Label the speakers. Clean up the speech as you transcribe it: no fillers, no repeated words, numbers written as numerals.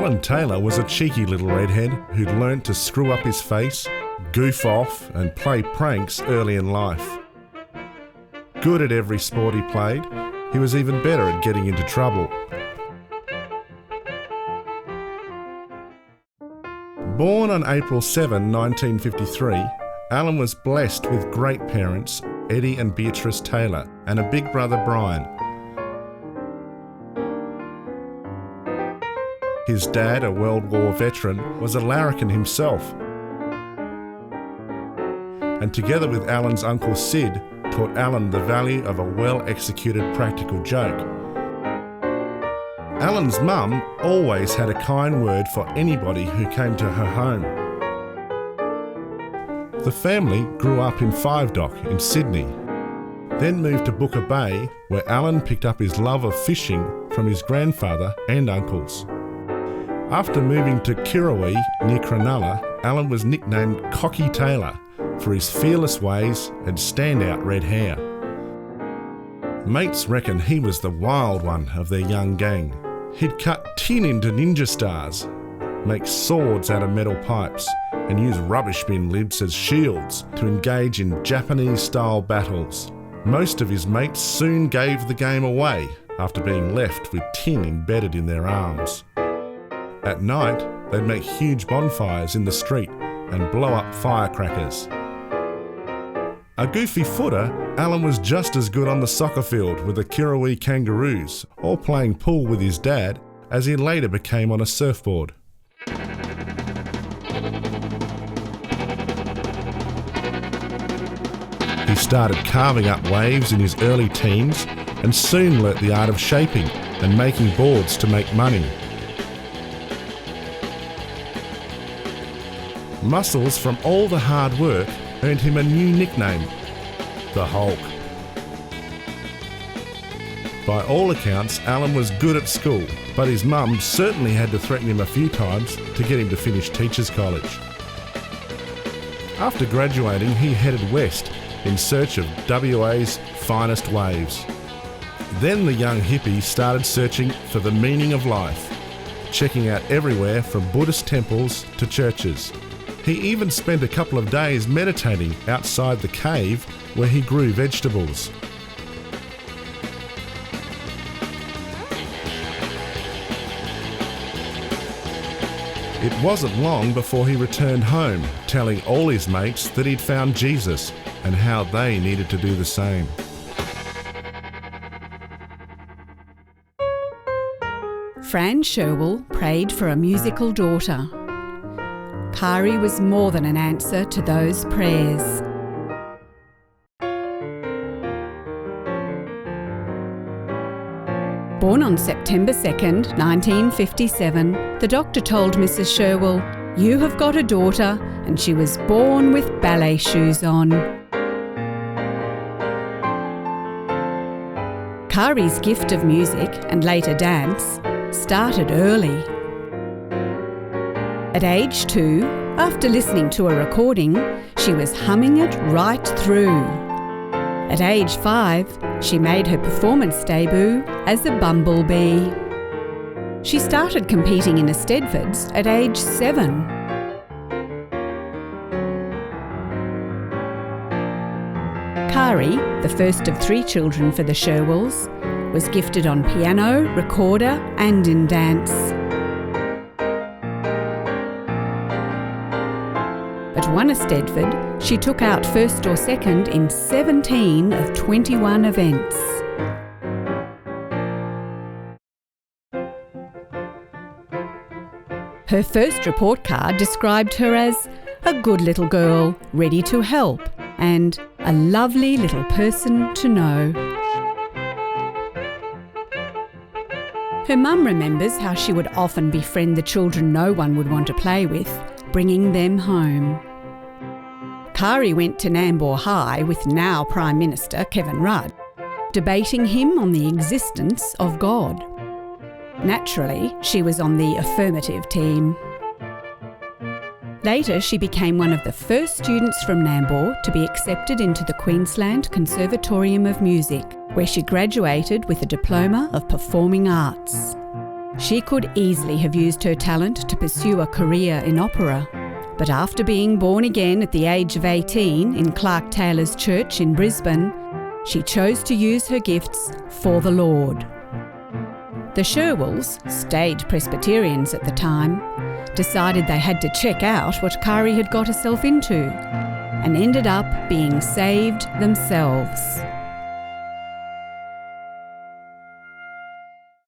Speaker 1: Allan Taylor was a cheeky little redhead who'd learnt to screw up his face, goof off and play pranks early in life. Good at every sport he played, he was even better at getting into trouble. Born on April 7, 1953, Allan was blessed with great parents, Eddie and Beatrice Taylor, and a big brother, Brian. His dad, a World War veteran, was a larrikin himself, and together with Allan's uncle Sid, taught Allan the value of a well-executed practical joke. Allan's mum always had a kind word for anybody who came to her home. The family grew up in Five Dock in Sydney, then moved to Booker Bay, where Allan picked up his love of fishing from his grandfather and uncles. After moving to Kirrawee near Cronulla, Allan was nicknamed Cocky Taylor for his fearless ways and standout red hair. Mates reckon he was the wild one of their young gang. He'd cut tin into ninja stars, make swords out of metal pipes, and use rubbish bin lids as shields to engage in Japanese-style battles. Most of his mates soon gave the game away after being left with tin embedded in their arms. At night, they'd make huge bonfires in the street and blow up firecrackers. A goofy footer, Allan was just as good on the soccer field with the Kirrawee Kangaroos or playing pool with his dad, as he later became on a surfboard. He started carving up waves in his early teens and soon learnt the art of shaping and making boards to make money. Muscles from all the hard work earned him a new nickname, the Hulk. By all accounts, Allan was good at school, but his mum certainly had to threaten him a few times to get him to finish teachers' college. After graduating, he headed west in search of WA's finest waves. Then the young hippie started searching for the meaning of life, checking out everywhere from Buddhist temples to churches. He even spent a couple of days meditating outside the cave where he grew vegetables. It wasn't long before he returned home, telling all his mates that he'd found Jesus and how they needed to do the same.
Speaker 2: Fran Sherwell prayed for a musical daughter. Kari was more than an answer to those prayers. Born on September 2nd, 1957, the doctor told Mrs. Sherwell, "You have got a daughter, and she was born with ballet shoes on." Kari's gift of music, and later dance, started early. At age 2, after listening to a recording, she was humming it right through. At age 5, she made her performance debut as a bumblebee. She started competing in Eisteddfods at age 7. Kari, the first of 3 children for the Sherwells, was gifted on piano, recorder and in dance. At one Eisteddfod, she took out first or second in 17 of 21 events. Her first report card described her as a good little girl, ready to help, and a lovely little person to know. Her mum remembers how she would often befriend the children no one would want to play with, bringing them home. Kari went to Nambour High with now Prime Minister Kevin Rudd, debating him on the existence of God. Naturally, she was on the affirmative team. Later, she became one of the first students from Nambour to be accepted into the Queensland Conservatorium of Music, where she graduated with a Diploma of Performing Arts. She could easily have used her talent to pursue a career in opera. But after being born again at the age of 18 in Clark Taylor's church in Brisbane, she chose to use her gifts for the Lord. The Sherwills, staid Presbyterians at the time, decided they had to check out what Kari had got herself into, and ended up being saved themselves.